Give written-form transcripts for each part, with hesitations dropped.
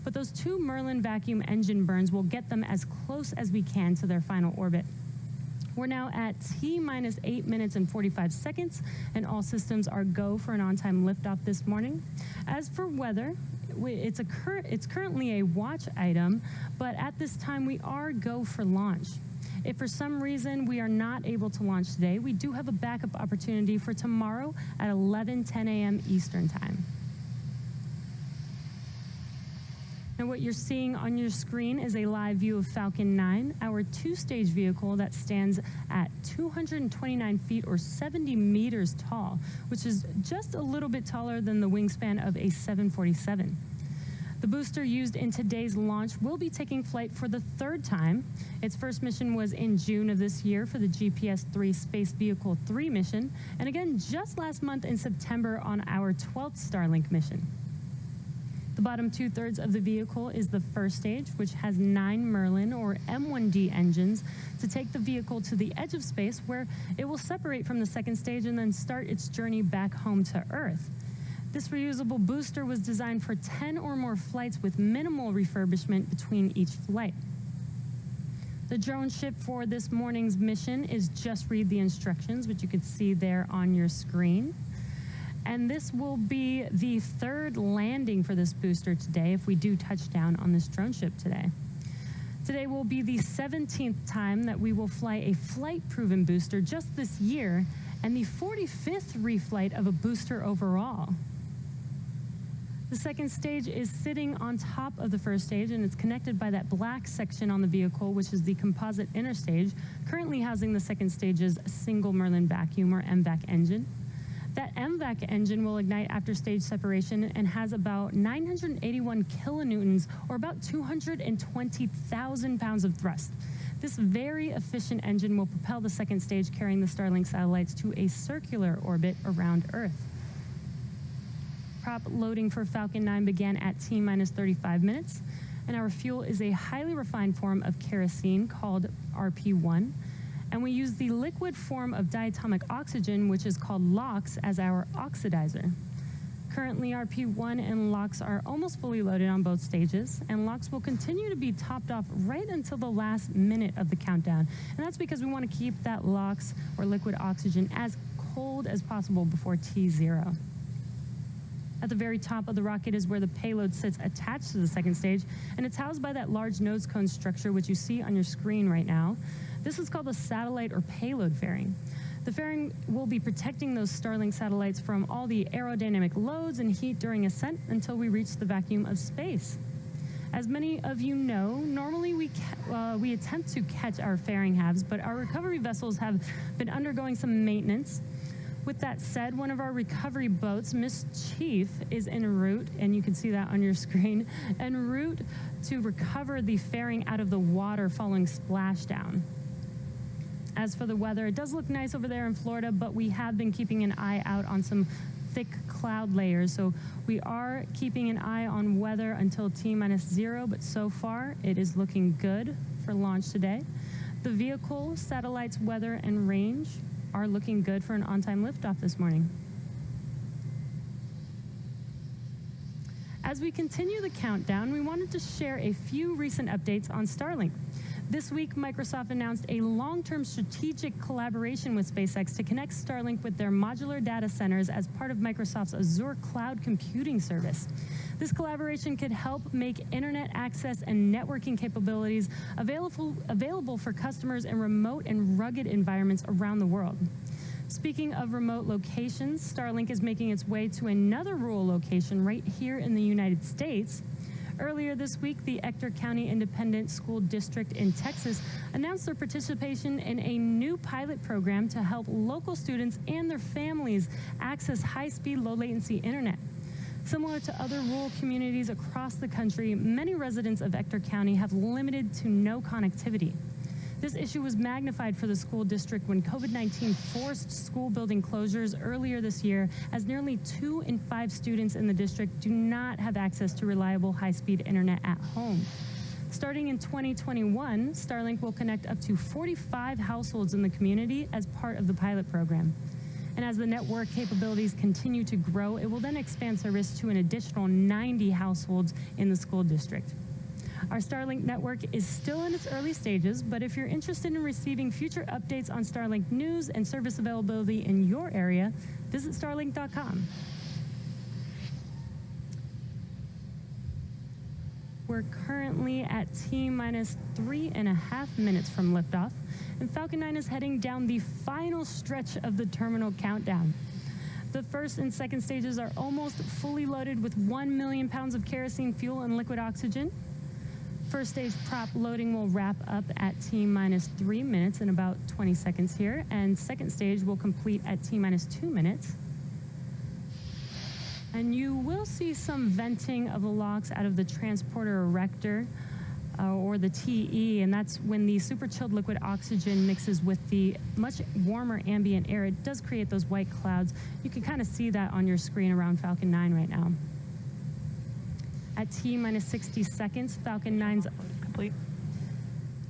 but those 2 Merlin vacuum engine burns will get them as close as we can to their final orbit. We're now at T-minus 8 minutes and 45 seconds, and all systems are go for an on-time liftoff this morning. As for weather, it's currently a watch item, but at this time we are go for launch. If for some reason we are not able to launch today, we do have a backup opportunity for tomorrow at 11:10 a.m. Eastern Time. Now what you're seeing on your screen is a live view of Falcon 9, our 2-stage vehicle that stands at 229 feet or 70 meters tall, which is just a little bit taller than the wingspan of a 747. The booster used in today's launch will be taking flight for the 3rd time. Its first mission was in June of this year for the GPS-3 Space Vehicle 3 mission, and again just last month in September on our 12th Starlink mission. The bottom 2/3 of the vehicle is the first stage, which has 9 Merlin or M1D engines to take the vehicle to the edge of space, where it will separate from the second stage and then start its journey back home to Earth. This reusable booster was designed for 10 or more flights with minimal refurbishment between each flight. The drone ship for this morning's mission is just read the instructions, which you can see there on your screen. And this will be the 3rd landing for this booster today if we do touch down on this drone ship today. Today will be the 17th time that we will fly a flight-proven booster just this year, and the 45th reflight of a booster overall. The second stage is sitting on top of the first stage, and it's connected by that black section on the vehicle, which is the composite inner stage, currently housing the second stage's single Merlin vacuum or MVAC engine. That MVAC engine will ignite after stage separation and has about 981 kilonewtons, or about 220,000 pounds of thrust. This very efficient engine will propel the second stage, carrying the Starlink satellites to a circular orbit around Earth. Prop loading for Falcon 9 began at T-minus 35 minutes, and our fuel is a highly refined form of kerosene called RP1. And we use the liquid form of diatomic oxygen, which is called LOX, as our oxidizer. Currently, RP1 and LOX are almost fully loaded on both stages, and LOX will continue to be topped off right until the last minute of the countdown. And that's because we want to keep that LOX, or liquid oxygen, as cold as possible before T0. At the very top of the rocket is where the payload sits attached to the second stage, and it's housed by that large nose cone structure, which you see on your screen right now. This is called a satellite or payload fairing. The fairing will be protecting those Starlink satellites from all the aerodynamic loads and heat during ascent until we reach the vacuum of space. As many of you know, normally we attempt to catch our fairing halves, but our recovery vessels have been undergoing some maintenance. With that said, one of our recovery boats, Miss Chief, is en route, and you can see that on your screen, en route to recover the fairing out of the water following splashdown. As for the weather, it does look nice over there in Florida, but we have been keeping an eye out on some thick cloud layers. So we are keeping an eye on weather until T-minus 0, but so far it is looking good for launch today. The vehicle, satellites, weather, and range are looking good for an on-time liftoff this morning. As we continue the countdown, we wanted to share a few recent updates on Starlink. This week, Microsoft announced a long-term strategic collaboration with SpaceX to connect Starlink with their modular data centers as part of Microsoft's Azure cloud computing service. This collaboration could help make internet access and networking capabilities available for customers in remote and rugged environments around the world. Speaking of remote locations, Starlink is making its way to another rural location right here in the United States. Earlier this week, the Ector County Independent School District in Texas announced their participation in a new pilot program to help local students and their families access high-speed, low-latency internet. Similar to other rural communities across the country, many residents of Ector County have limited to no connectivity. This issue was magnified for the school district when COVID-19 forced school building closures earlier this year, as nearly 2 in 5 students in the district do not have access to reliable high-speed internet at home. Starting in 2021, Starlink will connect up to 45 households in the community as part of the pilot program. And as the network capabilities continue to grow, it will then expand service to an additional 90 households in the school district. Our Starlink network is still in its early stages, but if you're interested in receiving future updates on Starlink news and service availability in your area, visit starlink.com. We're currently at T-minus 3.5 minutes from liftoff, and Falcon 9 is heading down the final stretch of the terminal countdown. The first and second stages are almost fully loaded with 1 million pounds of kerosene fuel and liquid oxygen. First stage prop loading will wrap up at T-minus 3 minutes in about 20 seconds here, and second stage will complete at T-minus 2 minutes. And you will see some venting of the LOX out of the transporter erector, or the TE, and that's when the super chilled liquid oxygen mixes with the much warmer ambient air. It does create those white clouds. You can kind of see that on your screen around Falcon 9 right now. At T-minus 60 seconds, Falcon 9's complete.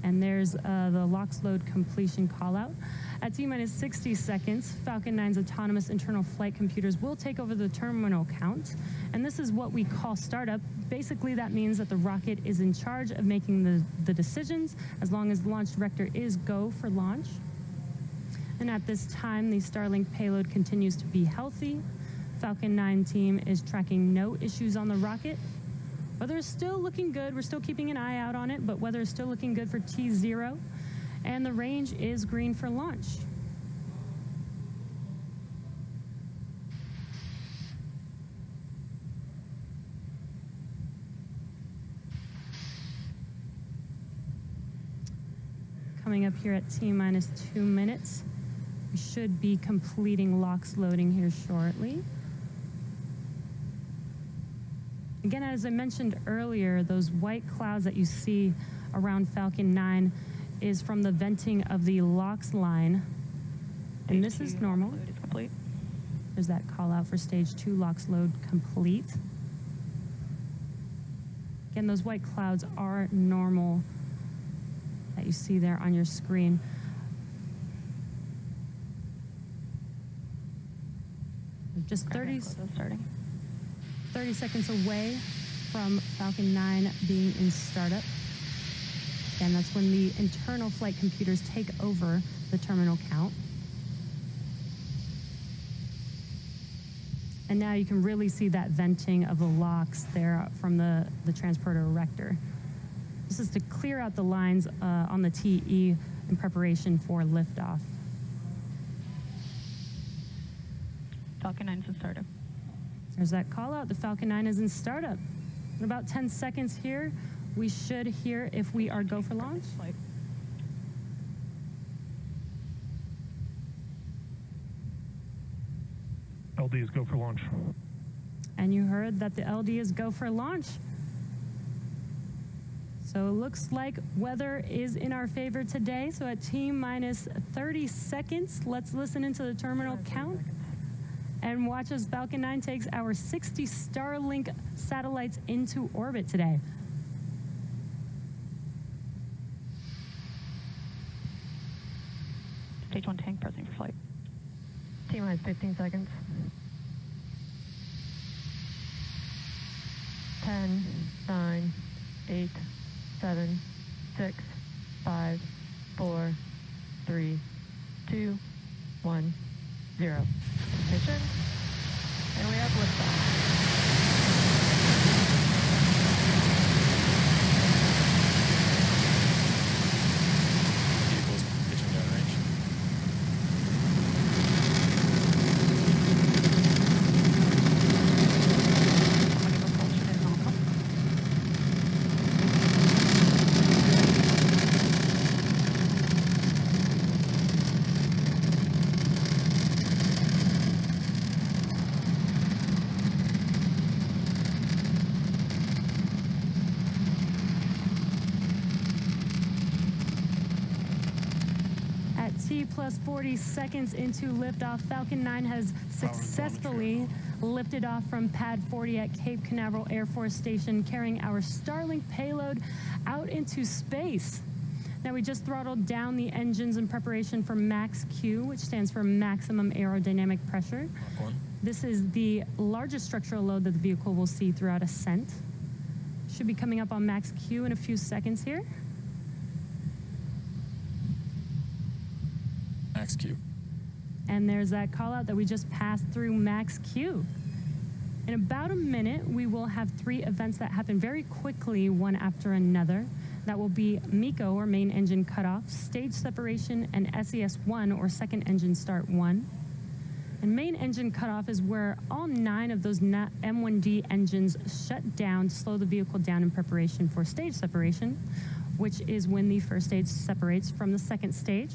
And there's the LOX load completion callout. At T-minus 60 seconds, Falcon 9's autonomous internal flight computers will take over the terminal count. And this is what we call startup. Basically, that means that the rocket is in charge of making the decisions as long as the launch director is go for launch. And at this time, the Starlink payload continues to be healthy. Falcon 9 team is tracking no issues on the rocket. Weather is still looking good. We're still keeping an eye out on it, but weather is still looking good for T0. And the range is green for launch. Coming up here at T-minus 2 minutes, we should be completing LOX loading here shortly. Again, as I mentioned earlier, those white clouds that you see around Falcon 9 is from the venting of the LOX line. And this is normal. Load is complete. There's that call out for stage 2 LOX load complete. Again, those white clouds are normal that you see there on your screen. Just 30 seconds away from Falcon 9 being in startup. And that's when the internal flight computers take over the terminal count. And now you can really see that venting of the LOX there from the transporter erector. This is to clear out the lines on the TE in preparation for liftoff. Falcon 9 is in startup. There's that call out. The Falcon 9 is in startup. In about 10 seconds here, we should hear if we are go for launch. LD is go for launch. And you heard that the LD is go for launch. So it looks like weather is in our favor today. So at T-minus 30 seconds, let's listen into the terminal count and watch as Falcon 9 takes our 60 Starlink satellites into orbit today. Stage 1 tank pressing for flight. T-minus 15 seconds. 10, 9, 8, 7, 6, 5, 4, 3, 2, 1, 0. Mission. And we have liftoff. Plus 40 seconds into liftoff, Falcon 9 has successfully lifted off from Pad 40 at Cape Canaveral Air Force Station, carrying our Starlink payload out into space. Now we just throttled down the engines in preparation for max Q, which stands for maximum aerodynamic pressure. This is the largest structural load that the vehicle will see throughout ascent. Should be coming up on max Q in a few seconds here. Max Q. And there's that call out that we just passed through max Q. In about a minute, we will have 3 events that happen very quickly, one after another. That will be MECO, or main engine cutoff, stage separation, and SES-1, or second engine start 1. And main engine cutoff is where all 9 of those M1D engines shut down to slow the vehicle down in preparation for stage separation, which is when the first stage separates from the second stage.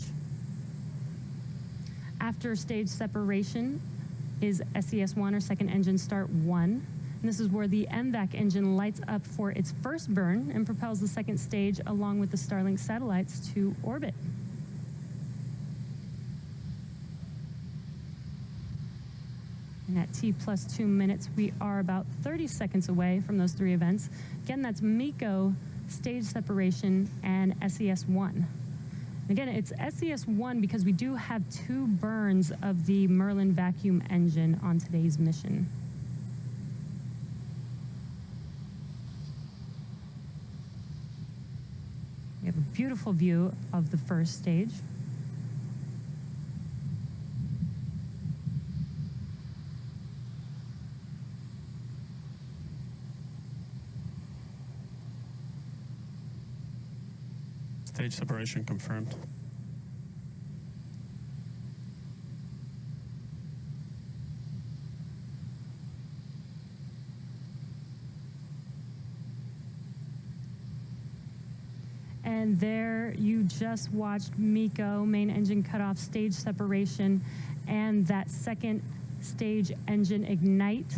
After stage separation is SES-1, or second engine start 1. And this is where the MVAC engine lights up for its first burn and propels the second stage along with the Starlink satellites to orbit. And at T plus 2 minutes, we are about 30 seconds away from those 3 events. Again, that's MECO, stage separation, and SES-1. Again, it's SES-1 because we do have 2 burns of the Merlin vacuum engine on today's mission. We have a beautiful view of the first stage. Stage separation confirmed. And there you just watched MECO, main engine cutoff, stage separation, and that second stage engine ignite.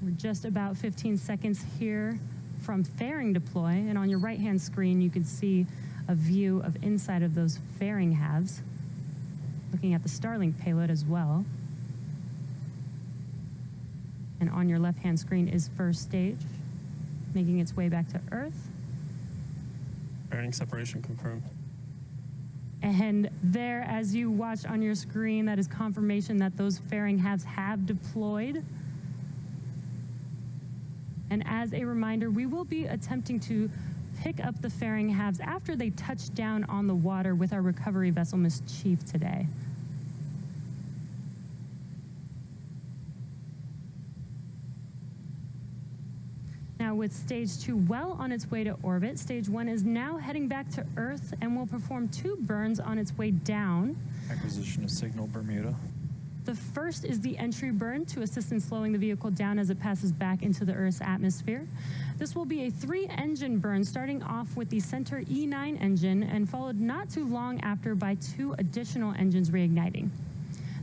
We're just about 15 seconds here from fairing deploy, and on your right-hand screen you can see a view of inside of those fairing halves, looking at the Starlink payload as well. And on your left-hand screen is first stage, making its way back to Earth. Fairing separation confirmed. And there, as you watch on your screen, that is confirmation that those fairing halves have deployed. And as a reminder, we will be attempting to pick up the fairing halves after they touch down on the water with our recovery vessel, Miss Chief, today. Now, with stage 2 well on its way to orbit, stage 1 is now heading back to Earth and will perform 2 burns on its way down. Acquisition of signal Bermuda. The first is the entry burn to assist in slowing the vehicle down as it passes back into the Earth's atmosphere. This will be a 3-engine burn, starting off with the center E9 engine and followed not too long after by 2 additional engines reigniting.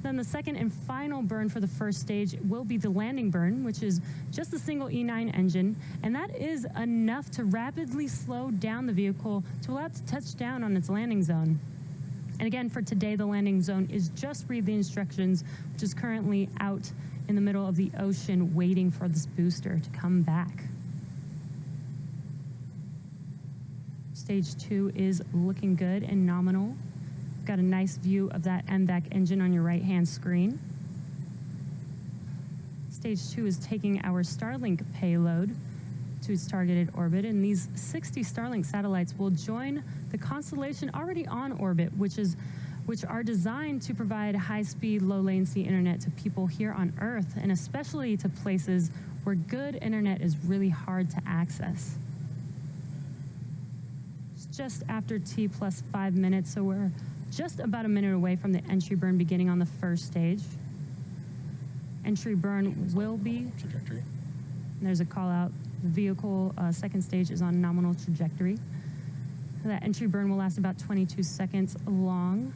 Then the second and final burn for the first stage will be the landing burn, which is just a single E9 engine, and that is enough to rapidly slow down the vehicle to allow it to touch down on its landing zone. And again, for today, the landing zone is just read the instructions, which is currently out in the middle of the ocean waiting for this booster to come back. Stage 2 is looking good and nominal. Got a nice view of that MVAC engine on your right-hand screen. Stage 2 is taking our Starlink payload to its targeted orbit, and these 60 Starlink satellites will join the constellation already on orbit, which are designed to provide high-speed, low-latency internet to people here on Earth, and especially to places where good internet is really hard to access. It's just after T plus 5 minutes, so we're just about a minute away from the entry burn beginning on the first stage. Entry burn will be... Trajectory. There's a call out. The vehicle second stage is on nominal trajectory. That entry burn will last about 22 seconds long.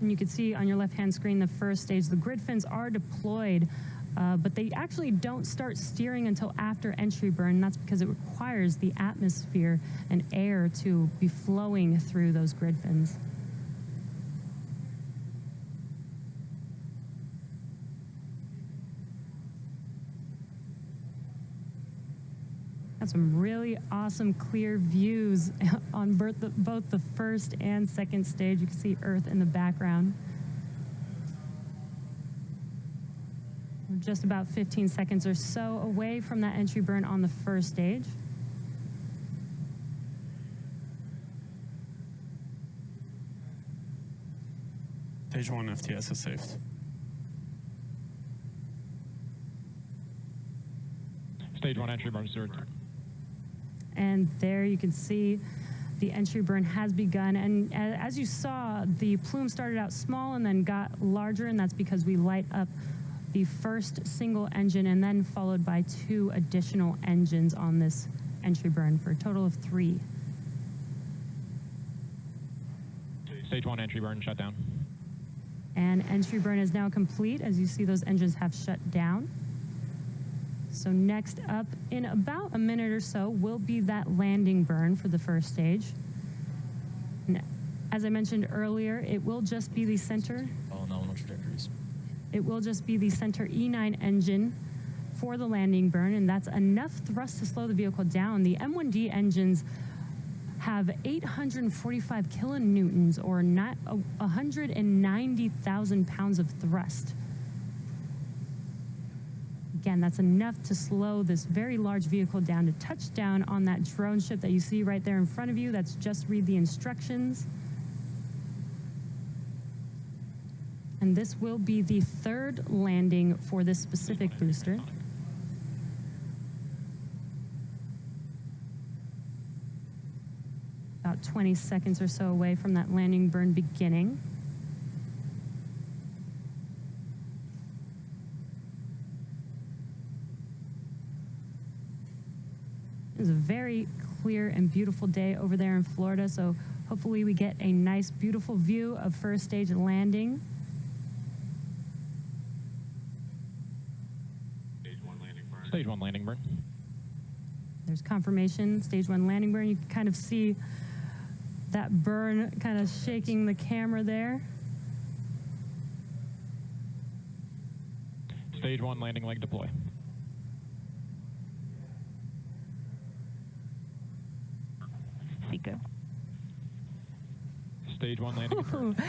And you can see on your left-hand screen the first stage, the grid fins are deployed, but they actually don't start steering until after entry burn. That's because it requires the atmosphere and air to be flowing through those grid fins. Got some really awesome clear views on both the first and second stage. You can see Earth in the background. We're just about 15 seconds or so away from that entry burn on the first stage. Stage 1 FTS is saved. Stage 1 entry burn steward. And there you can see the entry burn has begun. And as you saw, the plume started out small and then got larger, and that's because we light up the first single engine and then followed by 2 additional engines on this entry burn for a total of 3. Stage 1 entry burn shut down. And entry burn is now complete. As you see, those engines have shut down. So next up, in about a minute or so, will be that landing burn for the first stage. And as I mentioned earlier, it will just be the center. All nominal trajectories. It will just be the center E9 engine for the landing burn, and that's enough thrust to slow the vehicle down. The M1D engines have 845 kilonewtons, or 190,000 pounds of thrust. Again, that's enough to slow this very large vehicle down to touch down on that drone ship that you see right there in front of you. That's just read the instructions. And this will be the 3rd landing for this specific booster. About 20 seconds or so away from that landing burn beginning. It was a very clear and beautiful day over there in Florida, so hopefully we get a nice, beautiful view of first stage landing. Stage 1 landing burn. There's confirmation, stage 1 landing burn. You can kind of see that burn kind of shaking the camera there. Stage 1 landing leg deploy. Seco. Stage 1 landing confirmed.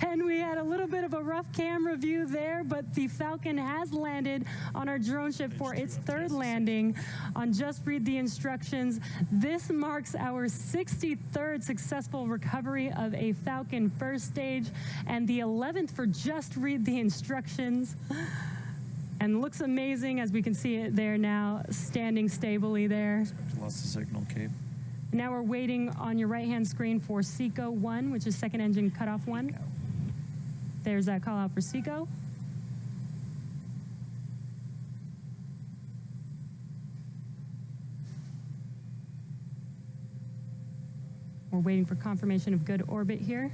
And we had a little bit of a rough camera view there, but the Falcon has landed on our drone ship for its 3rd landing on Just Read the Instructions. This marks our 63rd successful recovery of a Falcon first stage and the 11th for Just Read the Instructions. And looks amazing as we can see it there now, standing stably there. Lost the signal, Cape. Now we're waiting on your right-hand screen for SECO 1, which is second engine cutoff 1. There's that call out for SECO. We're waiting for confirmation of good orbit here.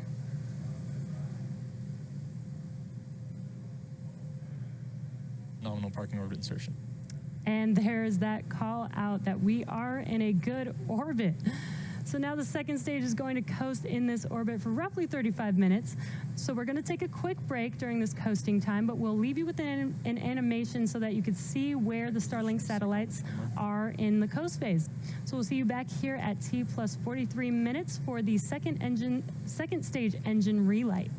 Nominal parking orbit insertion. And there's that call out that we are in a good orbit. So now the second stage is going to coast in this orbit for roughly 35 minutes. So we're going to take a quick break during this coasting time, but we'll leave you with an animation so that you can see where the Starlink satellites are in the coast phase. So we'll see you back here at T plus 43 minutes for the second stage engine relight.